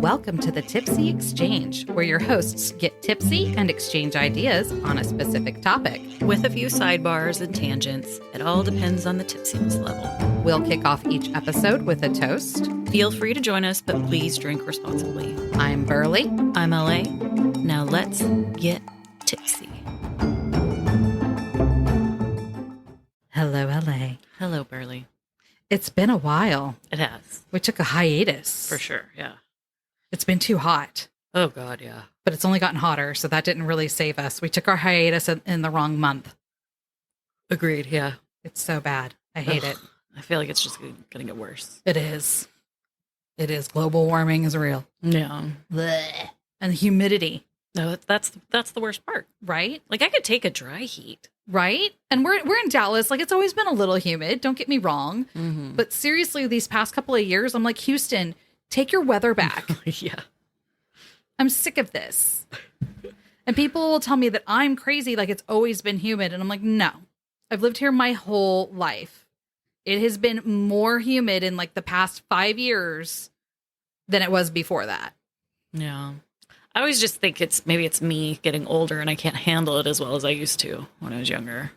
Welcome to the Tipsy Exchange, where your hosts get tipsy and exchange ideas on a specific topic. With a few sidebars and tangents, it all depends on the tipsiness level. We'll kick off each episode with a toast. Feel free to join us, but please drink responsibly. I'm Berly. I'm LA. Now let's get tipsy. Hello, LA. Hello, Berly. It's been a while. It has. We took a hiatus. For sure, yeah. It's been too hot. Oh, God, yeah. But it's only gotten hotter, so that didn't really save us. We took our hiatus in the wrong month. Agreed, yeah. It's so bad. I hate it. I feel like it's just going to get worse. It is. It is. Global warming is real. Yeah. Blech. And the humidity. No, that's the worst part. Right? Like, I could take a dry heat. Right? And we're in Dallas. Like, it's always been a little humid. Don't get me wrong. Mm-hmm. But seriously, these past couple of years, I'm like, Houston, take your weather back. Yeah. I'm sick of this. And people will tell me that I'm crazy, like it's always been humid. And I'm like, no. I've lived here my whole life. It has been more humid in like the past 5 years than it was before that. Yeah. I always just think it's me getting older and I can't handle it as well as I used to when I was younger.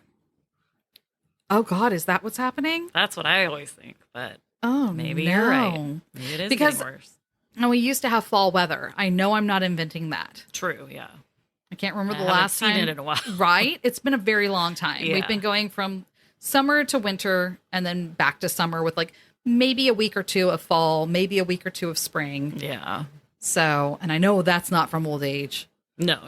Oh, God, is that what's happening? That's what I always think, but maybe no. you're right. Maybe it is getting worse. And we used to have fall weather. I know I'm not inventing that. True, yeah. I can't remember the I haven't last seen time. it in a while. Right? It's been a very long time. Yeah. We've been going from summer to winter and then back to summer with like maybe a week or two of fall, maybe a week or two of spring. Yeah. So, and I know that's not from old age. No,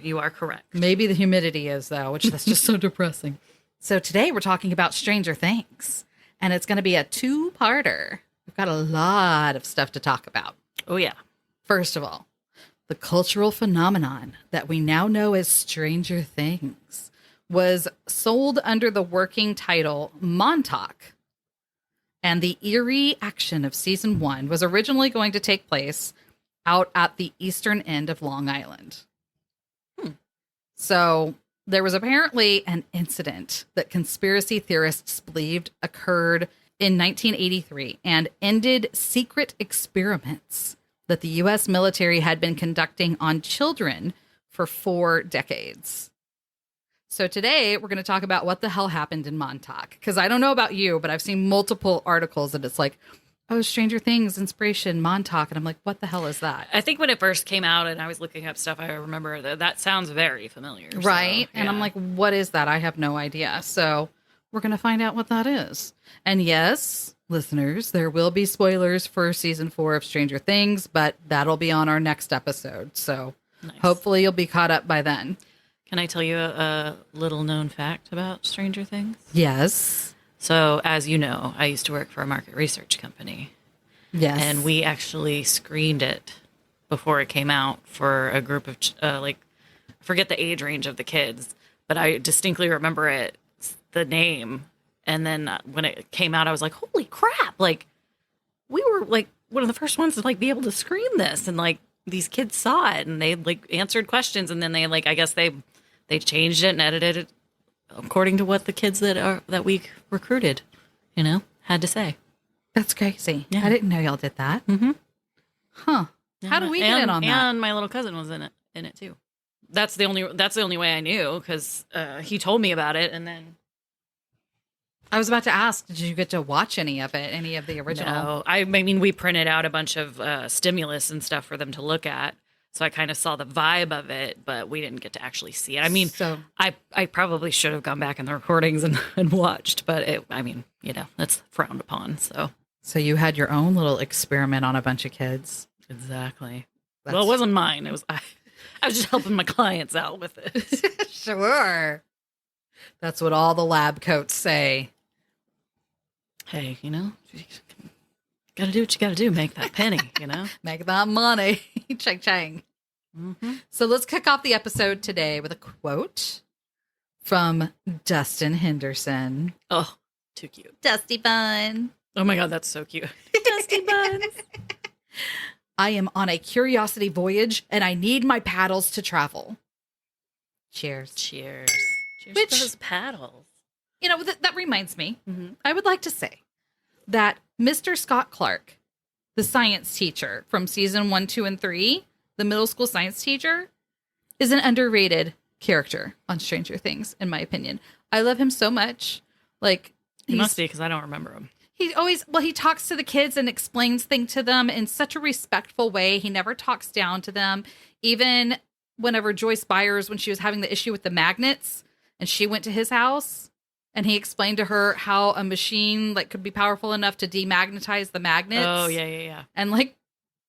you are correct. Maybe the humidity is, though, which that's just so depressing. So today we're talking about Stranger Things, and it's going to be a two-parter. We've got a lot of stuff to talk about. Oh, yeah. First of all, the cultural phenomenon that we now know as Stranger Things was sold under the working title Montauk. And the eerie action of season 1 was originally going to take place out at the eastern end of Long Island. So there was apparently an incident that conspiracy theorists believed occurred in 1983 and ended secret experiments that the U.S. military had been conducting on children for 4 decades. So today we're going to talk about what the hell happened in Montauk. Because I don't know about you, but I've seen multiple articles that it's like, oh, Stranger Things, inspiration, Montauk. And I'm like, what the hell is that? I think when it first came out and I was looking up stuff, I remember that sounds very familiar. Right? So, And yeah. I'm like, what is that? I have no idea. So we're going to find out what that is. And yes, listeners, there will be spoilers for season 4 of Stranger Things, but that'll be on our next episode. So Nice. Hopefully you'll be caught up by then. Can I tell you a little known fact about Stranger Things? Yes. So, as you know, I used to work for a market research company. Yes. And we actually screened it before it came out for a group of, I forget the age range of the kids, but I distinctly remember the name. And then when it came out, I was like, holy crap. Like, we were like one of the first ones to like be able to screen this. And like these kids saw it and they like answered questions. And then they like, I guess they changed it and edited it according to what the kids that we recruited, had to say. That's crazy. Yeah. I didn't know y'all did that. Mm-hmm. Huh. How do we get in on that? And my little cousin was in it too. That's the only way I knew because he told me about it, and then I was about to ask, did you get to watch any of it? Any of the original? no, I mean we printed out a bunch of stimulus and stuff for them to look at, so I kind of saw the vibe of it, but we didn't get to actually see it. I mean, So- I probably should have gone back in the recordings and watched, but that's frowned upon. So you had your own little experiment on a bunch of kids. Exactly. That's- Well, it wasn't mine. It was I was just helping my clients out with it. Sure. That's what all the lab coats say. Hey, gotta do what you gotta do. Make that penny, Make that money. Chang chang. Mm-hmm. So let's kick off the episode today with a quote from Dustin Henderson. Oh, too cute. Dusty Bun. Oh my God, that's so cute. Dusty buns. I am on a curiosity voyage and I need my paddles to travel. Cheers. Cheers. Cheers Which- to those paddles. That reminds me. Mm-hmm. I would like to say that Mr. Scott Clark the science teacher from season 1, 2, and 3, the middle school science teacher, is an underrated character on Stranger Things, in my opinion. I love him so much. Like, He must be, because I don't remember him. He talks to the kids and explains things to them in such a respectful way. He never talks down to them. Even whenever Joyce Byers, when she was having the issue with the magnets and she went to his house and he explained to her how a machine like could be powerful enough to demagnetize the magnets. Oh, yeah. And like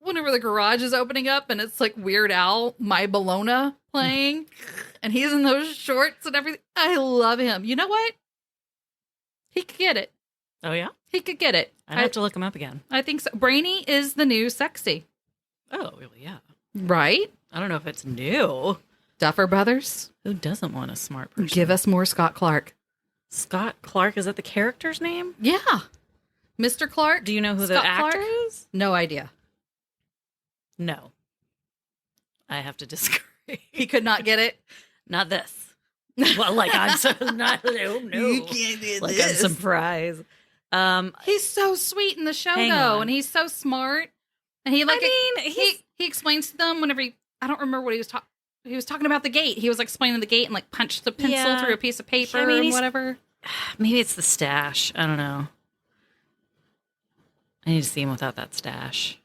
whenever the garage is opening up and it's like Weird Al, My Bologna playing and he's in those shorts and everything. I love him. You know what? He could get it. Oh, yeah? He could get it. I'd have to look him up again. I think so. Brainy is the new sexy. Oh, really? Yeah. Right? I don't know if it's new. Duffer Brothers. Who doesn't want a smart person? Give us more Scott Clark. Scott Clark, is that the character's name? Yeah. Mr. Clark. Do you know who Scott the actor Clark? is? No idea. No. I have to disagree. He could not get it. Not this. Well, like I'm so not. No. You can't do like this. I'm surprised. He's so sweet in the show, Hang though, on. and he's so smart. And he like he explains to them whenever I don't remember what he was talking. He was talking about the gate. He was like explaining the gate and like punched the pencil through a piece of paper and whatever. Maybe it's the stash. I don't know. I need to see him without that stash.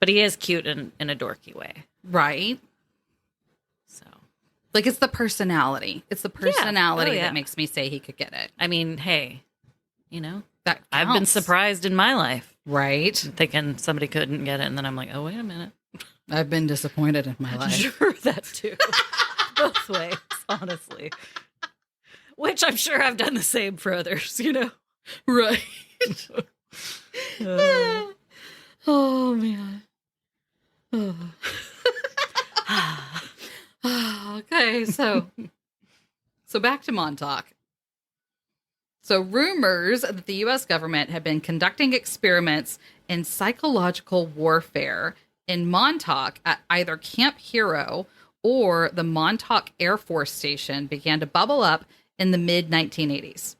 But he is cute in a dorky way. Right. So, like it's the personality. It's the personality yeah. that makes me say he could get it. I mean, hey, you know, That I've been counts. surprised in my life. Right. Thinking somebody couldn't get it. And then I'm like, oh, wait a minute. I've been disappointed in my life. Sure, that too. Both ways, honestly. Which I'm sure I've done the same for others, you know? Right. Oh, man. Okay, so back to Montauk. So rumors that the U.S. government had been conducting experiments in psychological warfare in Montauk at either Camp Hero or the Montauk Air Force Station began to bubble up in the mid-1980s.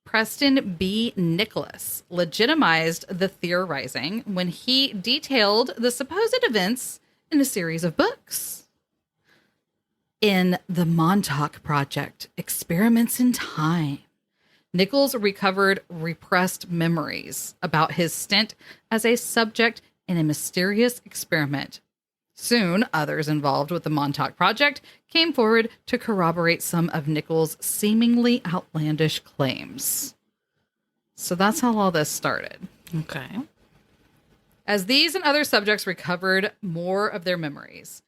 Preston B. Nicholas legitimized the theorizing when he detailed the supposed events in a series of books. In The Montauk Project, Experiments in Time, Nichols recovered repressed memories about his stint as a subject in a mysterious experiment. Soon, others involved with the Montauk Project came forward to corroborate some of Nichols' seemingly outlandish claims. So that's how all this started. Okay. As these and other subjects recovered more of their memories,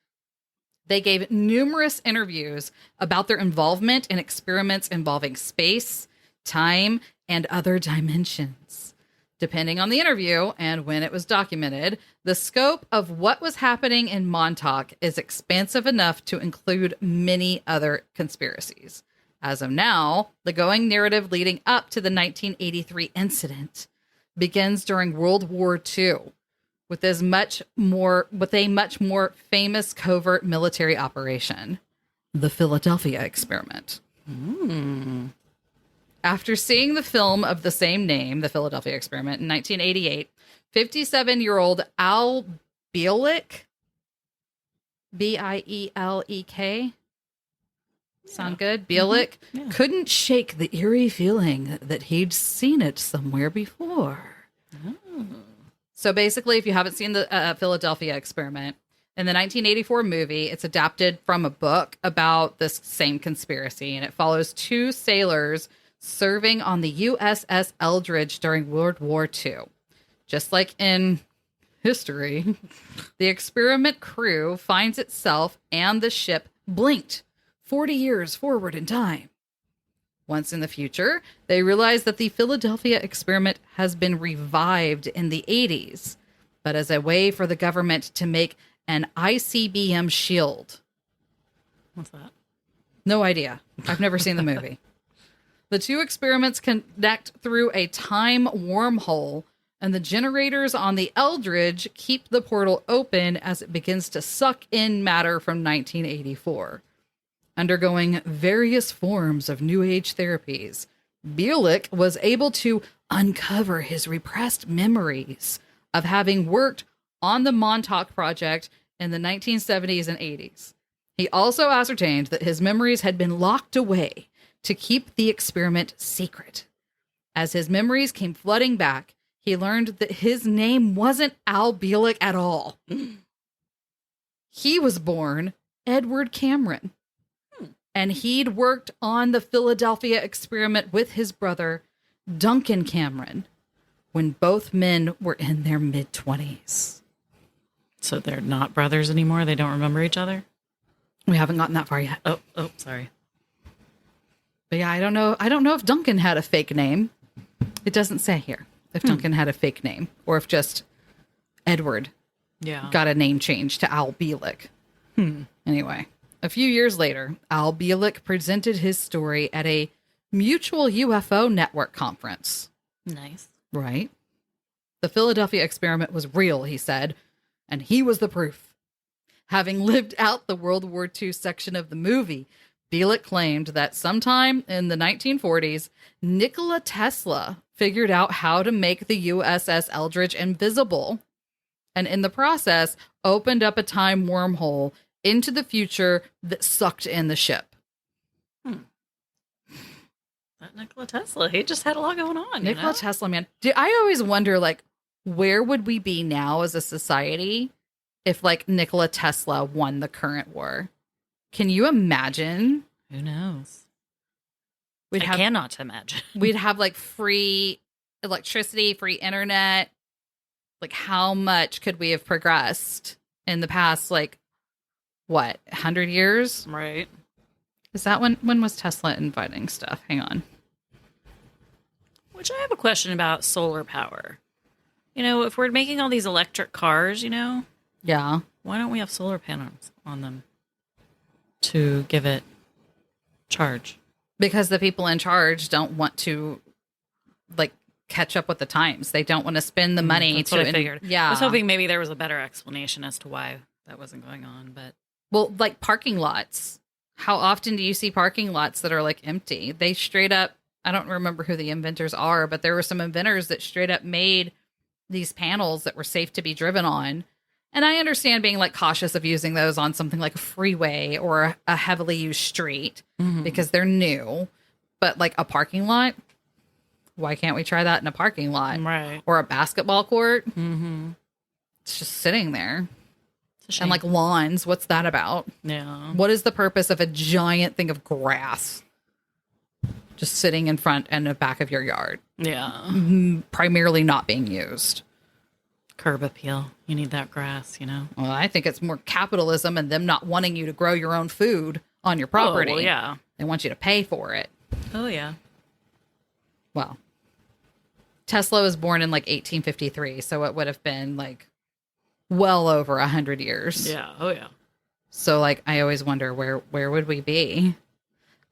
they gave numerous interviews about their involvement in experiments involving space, time, and other dimensions. Depending on the interview and when it was documented, the scope of what was happening in Montauk is expansive enough to include many other conspiracies. As of now, the going narrative leading up to the 1983 incident begins during World War II with a much more famous covert military operation, the Philadelphia experiment. After seeing the film of the same name, The Philadelphia Experiment, in 1988, 57-year-old Al Bielek, Bielek, sound good? Bielek couldn't shake the eerie feeling that he'd seen it somewhere before. So basically, if you haven't seen the Philadelphia Experiment, in the 1984 movie, it's adapted from a book about this same conspiracy, and it follows two sailors serving on the USS Eldridge during World War II. Just like in history, the experiment crew finds itself and the ship blinked 40 years forward in time. Once in the future, they realize that the Philadelphia experiment has been revived in the 80s, but as a way for the government to make an ICBM shield. What's that? No idea. I've never seen the movie. The two experiments connect through a time wormhole, and the generators on the Eldridge keep the portal open as it begins to suck in matter from 1984. Undergoing various forms of New Age therapies, Bielek was able to uncover his repressed memories of having worked on the Montauk project in the 1970s and 80s. He also ascertained that his memories had been locked away to keep the experiment secret. As his memories came flooding back, he learned that his name wasn't Al Bielek at all. He was born Edward Cameron. And he'd worked on the Philadelphia experiment with his brother, Duncan Cameron, when both men were in their mid-20s. So they're not brothers anymore? They don't remember each other? We haven't gotten that far yet. Oh, sorry. But yeah, I don't know if Duncan had a fake name. It doesn't say here if Duncan had a fake name or if just Edward got a name change to Al Bielek. Anyway, a few years later, Al Bielek presented his story at a Mutual UFO Network conference. Nice. Right? The Philadelphia experiment was real, he said, and he was the proof. Having lived out the World War II section of the movie, Bielek claimed that sometime in the 1940s, Nikola Tesla figured out how to make the USS Eldridge invisible, and in the process, opened up a time wormhole into the future that sucked in the ship. That Nikola Tesla, he just had a lot going on. Nikola Tesla, man. I always wonder, like, where would we be now as a society if, like, Nikola Tesla won the current war? Can you imagine? Who knows? I cannot imagine. We'd have, like, free electricity, free internet. Like, how much could we have progressed in the past, like, what, 100 years? Right. Is that when was Tesla inventing stuff? Hang on. Which I have a question about solar power. You know, if we're making all these electric cars, Yeah. why don't we have solar panels on them to give it charge? Because the people in charge don't want to, like, catch up with the times. They don't want to spend the money That's to... what I figured. Yeah. I was hoping maybe there was a better explanation as to why that wasn't going on, but... Well, like parking lots. How often do you see parking lots that are, like, empty? They straight up... I don't remember who the inventors are, but there were some inventors that straight up made these panels that were safe to be driven on. And I understand being, like, cautious of using those on something like a freeway or a heavily used street because they're new. But, like, a parking lot, why can't we try that in a parking lot? Right. Or a basketball court? It's just sitting there. And, like, lawns, what's that about? Yeah. What is the purpose of a giant thing of grass just sitting in front and the back of your yard? Yeah. Primarily not being used. Curb appeal. You need that grass, Well, I think it's more capitalism and them not wanting you to grow your own food on your property. Oh, well, yeah. They want you to pay for it. Oh, yeah. Well, Tesla was born in, like, 1853, so it would have been, like, well over 100 years. Yeah. Oh, yeah. So, like, I always wonder where would we be?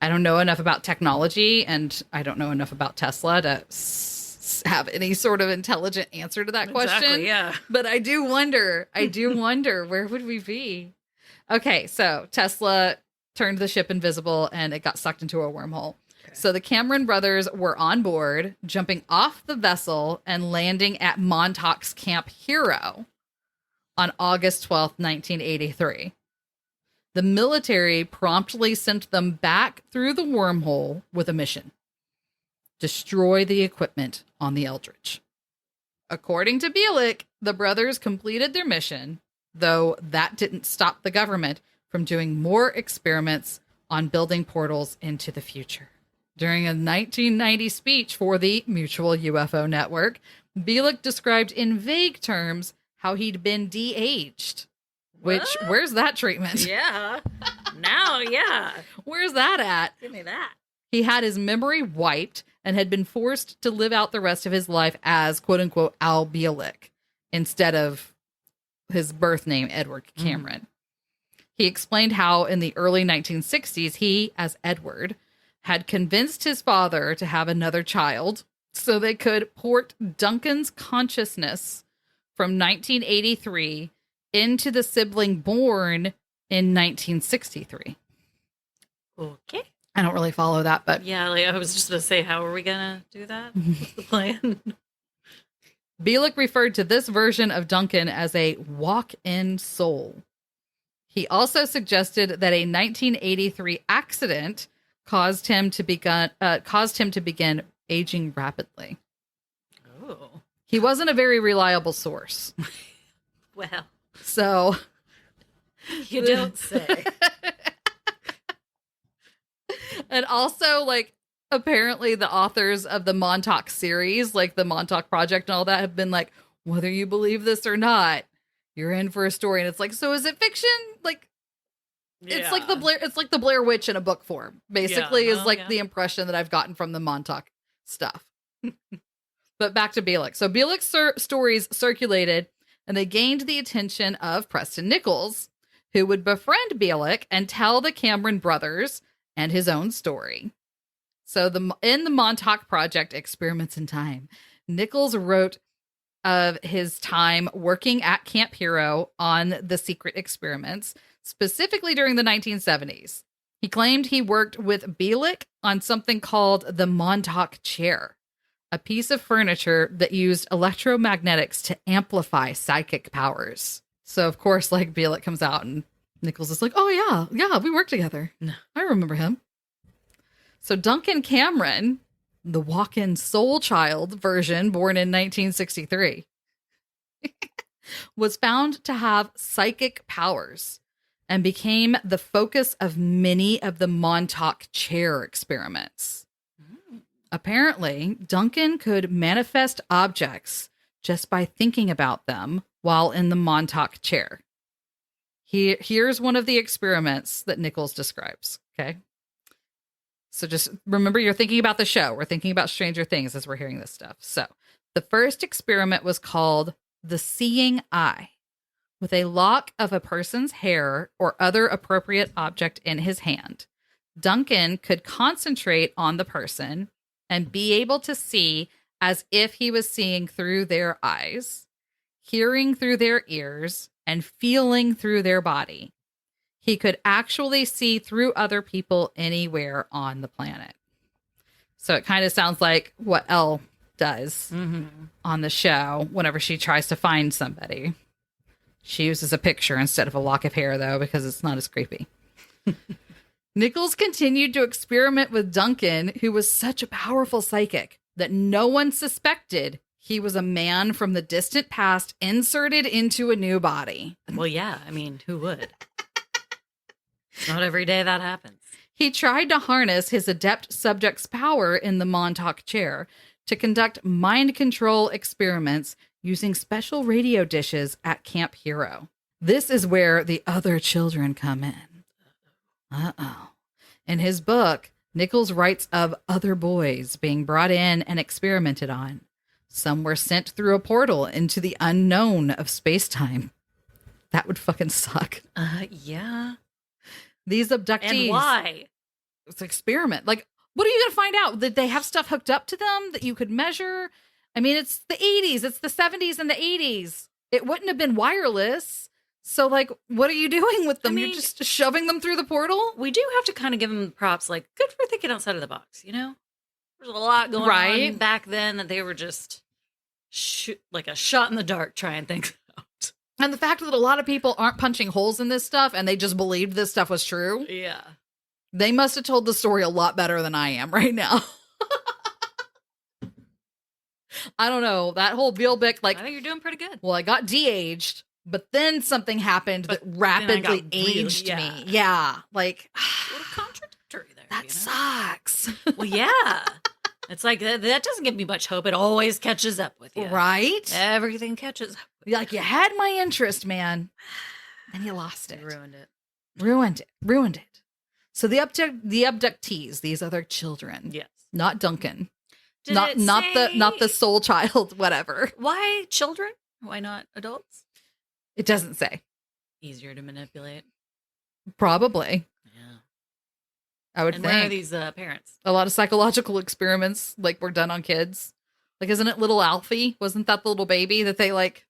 I don't know enough about technology, and I don't know enough about Tesla to have any sort of intelligent answer to that question. Exactly, yeah. But I do wonder, where would we be? Okay, so Tesla turned the ship invisible, and it got sucked into a wormhole. Okay. So the Cameron brothers were on board, jumping off the vessel and landing at Montauk's Camp Hero on August 12th, 1983. The military promptly sent them back through the wormhole with a mission: destroy the equipment on the Eldridge. According to Bielek, the brothers completed their mission, though that didn't stop the government from doing more experiments on building portals into the future. During a 1990 speech for the Mutual UFO Network, Bielek described in vague terms how he'd been de-aged. Which, where's that treatment? Yeah. Now, yeah. Where's that at? Give me that. He had his memory wiped and had been forced to live out the rest of his life as, quote unquote, Al Bielek instead of his birth name, Edward Cameron. He explained how in the early 1960s, he, as Edward, had convinced his father to have another child so they could port Duncan's consciousness from 1983 into the sibling born in 1963. Okay. I don't really follow that, but... Yeah, like, I was just going to say, how are we going to do that? What's the plan? Bielek referred to this version of Duncan as a walk-in soul. He also suggested that a 1983 accident caused him to begin aging rapidly. Oh. He wasn't a very reliable source. Well. So you don't say. And also, like, apparently the authors of the Montauk series, like the Montauk Project and all that, have been like, whether you believe this or not, you're in for a story. And it's like, so is it fiction? Like, it's like the Blair Witch in a book form, basically, is like the impression that I've gotten from the Montauk stuff. But back to Bielek. So Bielek's stories circulated, and they gained the attention of Preston Nichols, who would befriend Bielek and tell the Cameron brothers and his own story. So in the Montauk Project, Experiments in Time, Nichols wrote of his time working at Camp Hero on the secret experiments, specifically during the 1970s. He claimed he worked with Bielek on something called the Montauk chair, a piece of furniture that used electromagnetics to amplify psychic powers. So, of course, like, Bielek comes out and Nichols is like, oh, yeah, we worked together. No. I remember him. So Duncan Cameron, the walk-in soul child version, born in 1963, was found to have psychic powers and became the focus of many of the Montauk chair experiments. Apparently, Duncan could manifest objects just by thinking about them while in the Montauk chair. Here's one of the experiments that Nichols describes, okay? So just remember, you're thinking about the show. We're thinking about Stranger Things as we're hearing this stuff. So the first experiment was called the Seeing Eye. With a lock of a person's hair or other appropriate object in his hand, Duncan could concentrate on the person and be able to see as if he was seeing through their eyes, hearing through their ears, and feeling through their body. He could actually see through other people anywhere on the planet. So it kind of sounds like what Elle does on the show whenever she tries to find somebody. She uses a picture instead of a lock of hair, though, because it's not as creepy. Nichols continued to experiment with Duncan, who was such a powerful psychic that no one suspected he was a man from the distant past inserted into a new body. Well, yeah. I mean, who would? Not every day that happens. He tried to harness his adept subject's power in the Montauk chair to conduct mind control experiments using special radio dishes at Camp Hero. This is where the other children come in. Uh-oh. In his book, Nichols writes of other boys being brought in and experimented on. Some were sent through a portal into the unknown of space-time. That would fucking suck. Yeah. These abductees. And why? It's an experiment. Like, what are you going to find out? That they have stuff hooked up to them that you could measure? I mean, it's the 80s. It's the 70s and the 80s. It wouldn't have been wireless. So, like, what are you doing with them? You're just shoving them through the portal? We do have to kind of give them props, like, good for thinking outside of the box, you know? There's a lot going on back then that they were just like a shot in the dark trying things out. And the fact that a lot of people aren't punching holes in this stuff and they just believed this stuff was true. Yeah. They must have told the story a lot better than I am right now. I don't know. That whole Bielek, like, I think you're doing pretty good. Well, I got de-aged, but then something happened that rapidly aged me. Yeah. Like, a little contradictory there. That sucks. Well, yeah. It's like, that doesn't give me much hope. It always catches up with you. Right? Everything catches up with you. Like, you had my interest, man. And you lost it. Ruined it. Ruined it. So the abductees, these other children. Yes. Not Duncan. Did not the soul child, whatever. Why children? Why not adults? It doesn't say. Easier to manipulate. Probably. Yeah. I would think. Where are these parents? A lot of psychological experiments like were done on kids. Like, isn't it little Alfie? Wasn't that the little baby that they like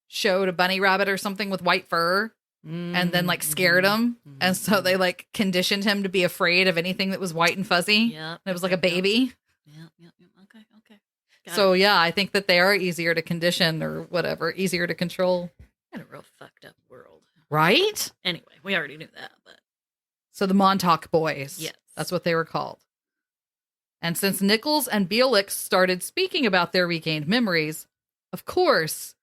showed a bunny rabbit or something with white fur and then like scared him? And so they like conditioned him to be afraid of anything that was white and fuzzy. Yeah. And it was like a baby. Yeah. Okay. So, yeah, I think that they are easier to condition or whatever, easier to control. Got a real fucked up world. Right? Anyway, we already knew that, but. So the Montauk boys. Yes. That's what they were called. And since Nichols and Bielik started speaking about their regained memories, of course,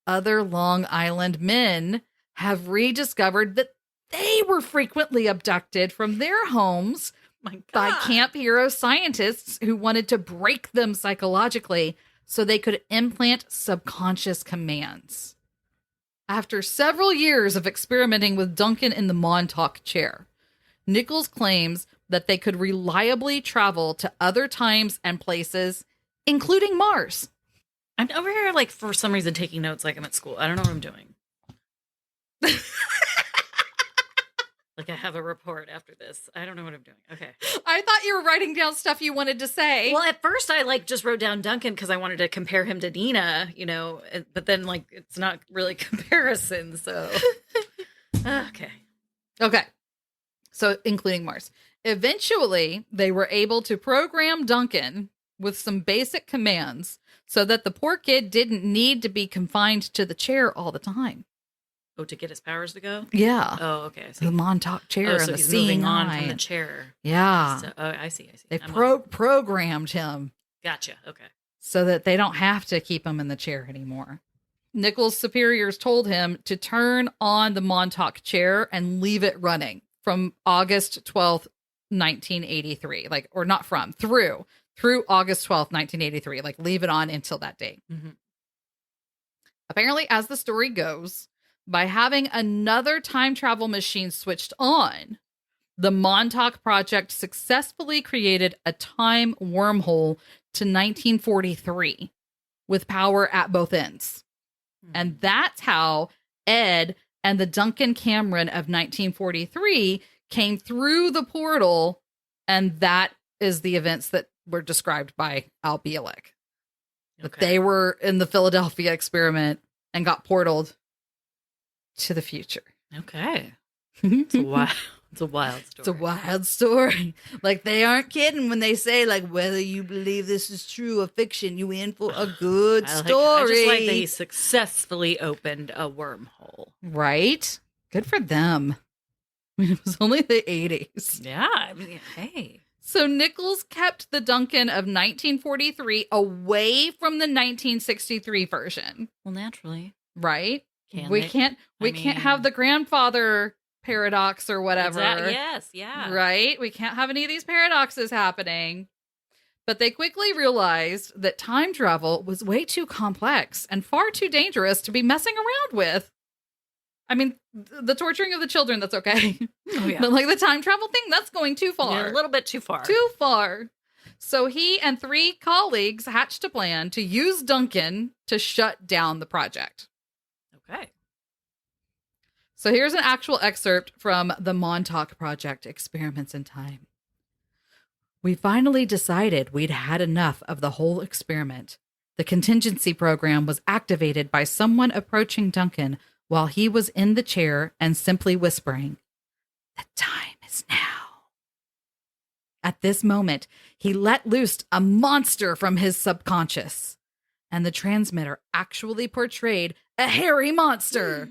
other Long Island men have rediscovered that they were frequently abducted from their homes by Camp Hero scientists who wanted to break them psychologically so they could implant subconscious commands. After several years of experimenting with Duncan in the Montauk chair, Nichols claims that they could reliably travel to other times and places, including Mars. I'm over here, like, for some reason, taking notes like I'm at school. I don't know what I'm doing. Like, I have a report after this. I don't know what I'm doing. Okay. I thought you were writing down stuff you wanted to say. Well, at first, I, like, just wrote down Duncan because I wanted to compare him to Dina, you know, but then, like, it's not really comparison, so. Okay. Okay. So, including Mars. Eventually, they were able to program Duncan with some basic commands so that the poor kid didn't need to be confined to the chair all the time. Oh, to get his powers to go? Yeah. Oh, okay. I see. The Montauk chair Oh, and so the he's seeing moving on eye. from the chair. Yeah. So, oh, I see. They programmed him Gotcha. Okay. so that they don't have to keep him in the chair anymore. Nichols' superiors told him to turn on the Montauk chair and leave it running from August 12th, 1983. Like, or not from, through August 12th, 1983. Like, leave it on until that date. Mm-hmm. Apparently, as the story goes, by having another time travel machine switched on, the Montauk Project successfully created a time wormhole to 1943 with power at both ends. And that's how Ed and the Duncan Cameron of 1943 came through the portal. And that is the events that were described by Al Bielik. That they were in the Philadelphia experiment and got portaled to the future. Okay. It's a wild story. It's a wild story. Like, they aren't kidding when they say, like, whether you believe this is true or fiction, you in for a good story. I just like that he successfully opened a wormhole. Right? Good for them. I mean, it was only the 80s. Yeah. I mean, hey. So Nichols kept the Duncan of 1943 away from the 1963 version. Well, naturally. Right? We can't have the grandfather paradox or whatever. Yes, yeah. Right? We can't have any of these paradoxes happening. But they quickly realized that time travel was way too complex and far too dangerous to be messing around with. I mean, the torturing of the children, that's okay. Oh, yeah. But like the time travel thing, that's going too far. Yeah, a little bit too far. Too far. So he and 3 colleagues hatched a plan to use Duncan to shut down the project. Okay. So here's an actual excerpt from the Montauk Project Experiments in Time. We finally decided we'd had enough of the whole experiment. The contingency program was activated by someone approaching Duncan while he was in the chair and simply whispering, "The time is now." At this moment, he let loose a monster from his subconscious, and the transmitter actually portrayed a hairy monster.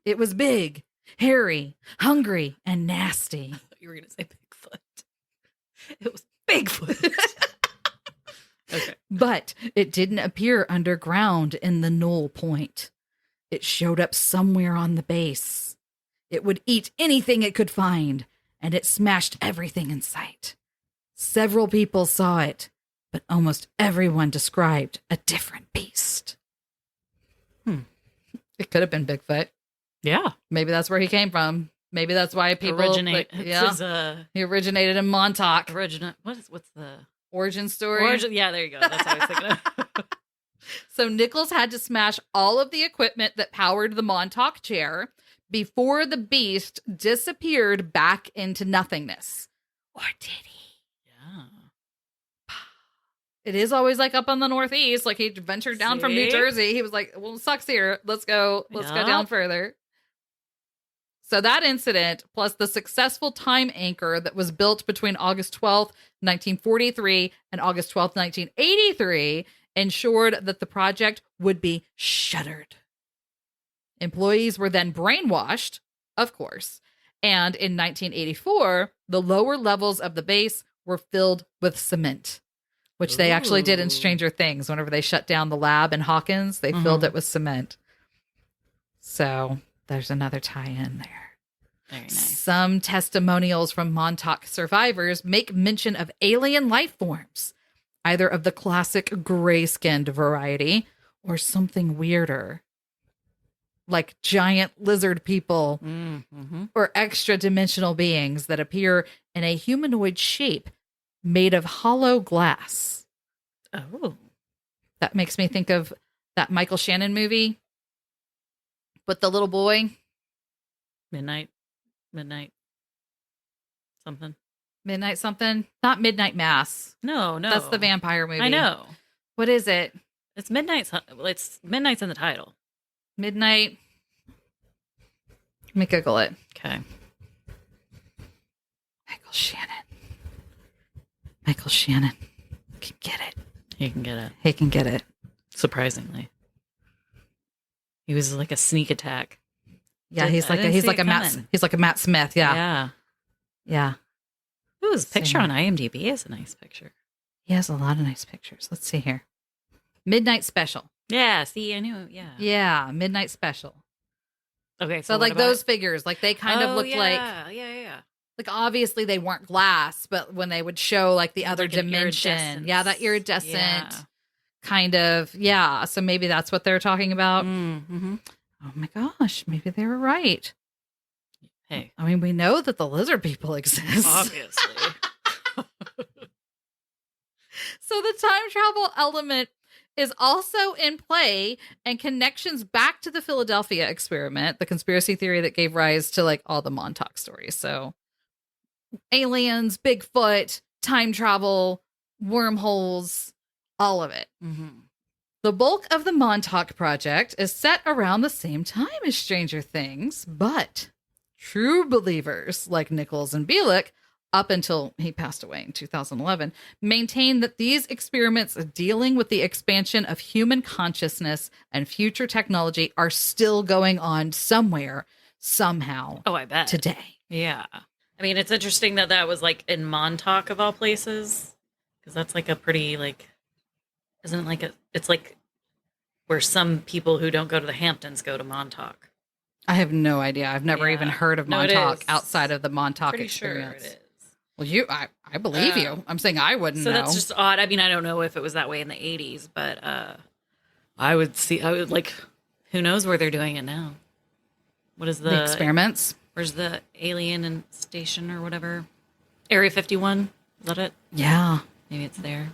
It was big, hairy, hungry, and nasty. I thought you were going to say Bigfoot. It was Bigfoot. Okay. But it didn't appear underground in the null point. It showed up somewhere on the base. It would eat anything it could find, and it smashed everything in sight. Several people saw it, but almost everyone described a different beast. It could have been Bigfoot. Yeah. Maybe that's where he came from. Maybe that's why people he originated in Montauk. What's the origin story? Yeah, there you go. That's what I was thinking of. So Nichols had to smash all of the equipment that powered the Montauk chair before the beast disappeared back into nothingness. Or did he? Yeah. It is always like up on the Northeast. Like he ventured down from New Jersey. He was like, well, it sucks here. Let's go down further. So that incident, plus the successful time anchor that was built between August 12th, 1943 and August 12th, 1983, ensured that the project would be shuttered. Employees were then brainwashed, of course, and in 1984, the lower levels of the base were filled with cement, which they actually did in Stranger Things. Whenever they shut down the lab in Hawkins, they filled it with cement. So there's another tie-in there. Very nice. Some testimonials from Montauk survivors make mention of alien life forms, either of the classic gray-skinned variety or something weirder, like giant lizard people or extra-dimensional beings that appear in a humanoid shape made of hollow glass. Oh. That makes me think of that Michael Shannon movie with the little boy. Midnight something. Midnight something? Not Midnight Mass. No. That's the vampire movie. I know. What is it? It's Midnight's in the title. Midnight. Let me Google it. Okay. Michael Shannon. Michael Shannon can get it. He can get it. He can get it. Surprisingly. He was like a sneak attack. Yeah, he's like a Matt Smith. Yeah. Yeah. Ooh, his picture on IMDb is a nice picture. He has a lot of nice pictures. Let's see here. Midnight Special. Yeah, see, I knew. Yeah. Yeah, Midnight Special. Okay, so like those figures, like they kind of looked like yeah. Like obviously they weren't glass, but when they would show like the other dimension, that iridescent kind of, so maybe that's what they're talking about. Mm-hmm. Oh my gosh, maybe they were right. Hey, I mean, we know that the lizard people exist, obviously. So the time travel element is also in play, and connections back to the Philadelphia experiment, the conspiracy theory that gave rise to like all the Montauk stories. So aliens, Bigfoot, time travel, wormholes, all of it. Mm-hmm. The bulk of the Montauk project is set around the same time as Stranger Things, but true believers like Nichols and Bielik, up until he passed away in 2011, maintain that these experiments dealing with the expansion of human consciousness and future technology are still going on somewhere, somehow. Oh, I bet. Today. Yeah. I mean, it's interesting that was like in Montauk of all places, because that's like a pretty like, isn't it like it's like where some people who don't go to the Hamptons go to Montauk. I have no idea. I've never even heard of Montauk outside of the Montauk pretty experience. Sure it is. Well, I believe you. I'm saying I wouldn't know. So that's just odd. I mean, I don't know if it was that way in the 80s, but I would like, who knows where they're doing it now? What is the experiments? Where's the alien station or whatever? Area 51? Is that it? Yeah. Maybe it's there.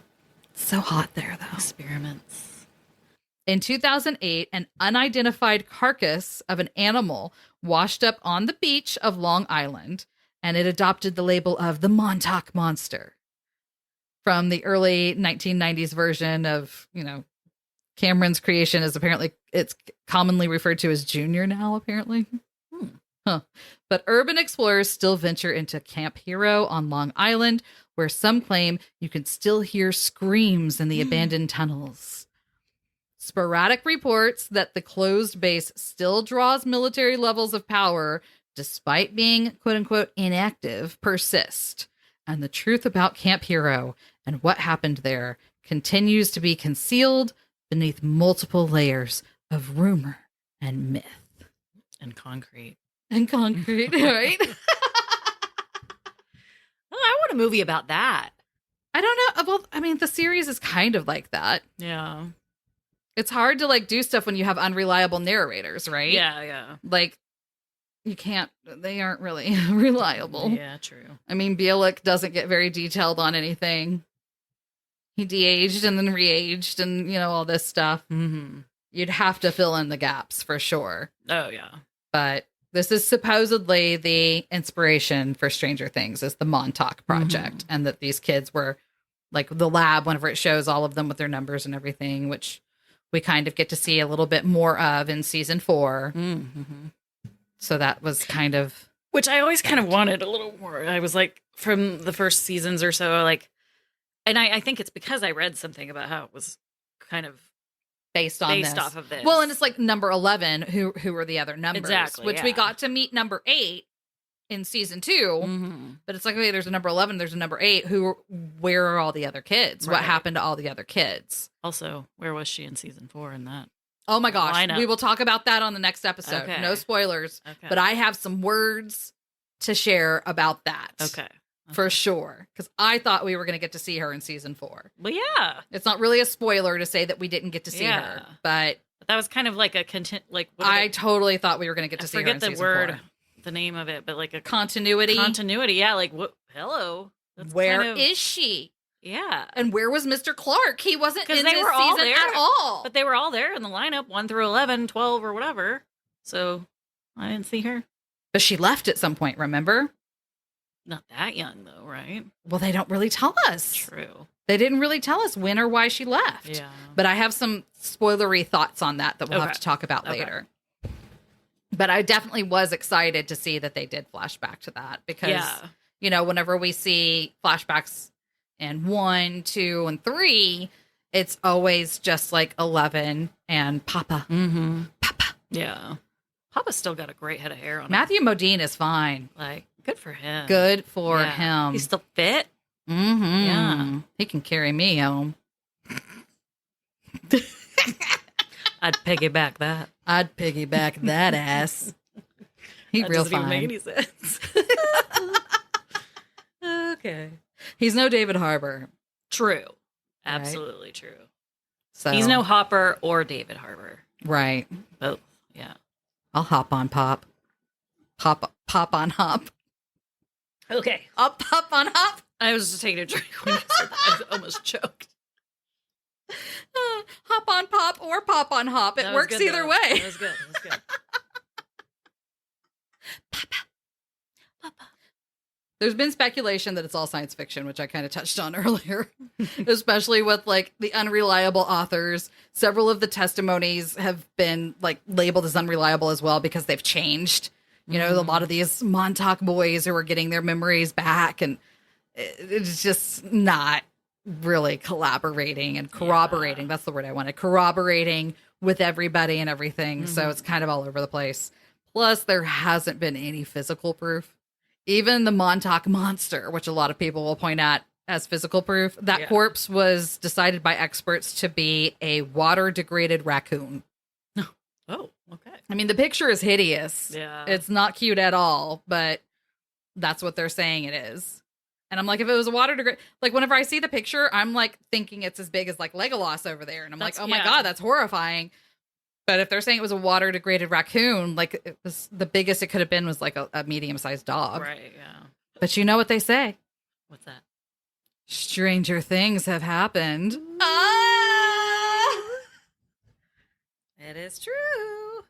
It's so hot there, though. Experiments. In 2008, an unidentified carcass of an animal washed up on the beach of Long Island, and it adopted the label of the Montauk Monster. From the early 1990s version of, Cameron's creation is apparently, it's commonly referred to as Junior now, apparently. Huh. But urban explorers still venture into Camp Hero on Long Island, where some claim you can still hear screams in the abandoned tunnels. Sporadic reports that the closed base still draws military levels of power, despite being, quote unquote, inactive, persist. And the truth about Camp Hero and what happened there continues to be concealed beneath multiple layers of rumor and myth. And concrete. And concrete, right? Oh, I want a movie about that. I don't know. Well, I mean, the series is kind of like that. Yeah. It's hard to do stuff when you have unreliable narrators, right? Yeah. You can't, they aren't really reliable. Yeah, true. I mean, Bielik doesn't get very detailed on anything. He de-aged and then re-aged and, all this stuff. Mm-hmm. You'd have to fill in the gaps for sure. Oh, yeah. But this is supposedly the inspiration for Stranger Things, is the Montauk Project. Mm-hmm. And that these kids were the lab, whenever it shows all of them with their numbers and everything, which we kind of get to see a little bit more of in season 4. Mm-hmm. So that was kind of Which I always kind of wanted a little more. I was like, from the first seasons or so, like, and I think it's because I read something about how it was kind of based off of this. Well, and it's like number 11, who were the other numbers, Exactly, which we got to meet number 8 in season 2. Mm-hmm. But it's like, okay, there's a number 11, there's a number 8. Where are all the other kids? Right. What happened to all the other kids? Also, where was she in season 4 in that? Oh my gosh. Lineup. We will talk about that on the next episode. Okay. No spoilers. Okay. But I have some words to share about that. Okay. For sure. Because I thought we were going to get to see her in season 4. Well, yeah. It's not really a spoiler to say that we didn't get to see her. But that was kind of like a content. Like I totally thought we were going to get to see her in season 4. The name of it, but like a continuity. Yeah. Like what? Hello. That's where is she? Yeah. And where was Mr. Clark? He wasn't in this season at all. But they were all there in the lineup, 1 through 11, 12 or whatever. So I didn't see her. But she left at some point, remember? Not that young though, right? Well, they don't really tell us. True. They didn't really tell us when or why she left. Yeah. But I have some spoilery thoughts on that we'll have to talk about later. But I definitely was excited to see that they did flashback to that because, you know, whenever we see flashbacks in 1, 2, and 3, it's always just like 11 and Papa. Mm-hmm. Papa. Yeah. Papa's still got a great head of hair on him. Matthew Modine is fine. Like, good for him. Good for him. He's still fit. Mm-hmm. Yeah. He can carry me home. I'd piggyback that. I'd piggyback that ass. He that real doesn't fine. even make any sense. Okay. He's no David Harbour. True. Absolutely true. So he's no Hopper or David Harbour. Right. Both. Yeah. I'll hop on pop. Pop on hop. Okay. Up hop on hop. I was just taking a drink when you said that. I almost choked. Hop on pop or pop on hop. It works either way. That was good. That was good. Papa. Papa. There's been speculation that it's all science fiction, which I kind of touched on earlier, especially with like the unreliable authors. Several of the testimonies have been like labeled as unreliable as well because they've changed. You know, a lot of these Montauk boys who are getting their memories back, and it's just not really collaborating and corroborating. Yeah. That's the word I wanted. Corroborating with everybody and everything. Mm-hmm. So it's kind of all over the place. Plus, there hasn't been any physical proof. Even the Montauk monster, which a lot of people will point at as physical proof, that corpse was decided by experts to be a water-degraded raccoon. Oh, okay. I mean, the picture is hideous. Yeah. It's not cute at all, but that's what they're saying it is. And I'm like, if it was a like whenever I see the picture, I'm like thinking it's as big as like Legolas over there. And I'm like, oh my God, that's horrifying. But if they're saying it was a water degraded raccoon, like it was the biggest it could have been was like a medium sized dog. Right. Yeah. But you know what they say? What's that? Stranger things have happened. It is true.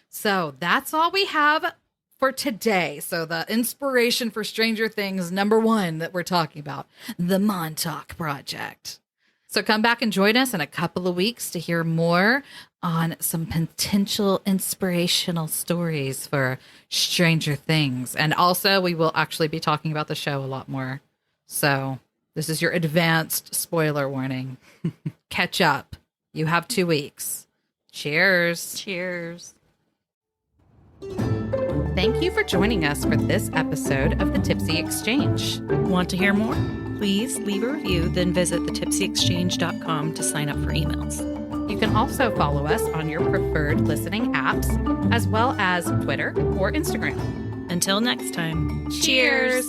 So that's all we have for today. So the inspiration for Stranger Things #1 that we're talking about, the Montauk Project. So come back and join us in a couple of weeks to hear more on some potential inspirational stories for Stranger Things. And also we will actually be talking about the show a lot more. So this is your advanced spoiler warning. Catch up. You have 2 weeks. Cheers. Cheers. Thank you for joining us for this episode of the Tipsy Exchange. Want to hear more? Please leave a review, then visit thetipsyexchange.com to sign up for emails. You can also follow us on your preferred listening apps, as well as Twitter or Instagram. Until next time, Cheers.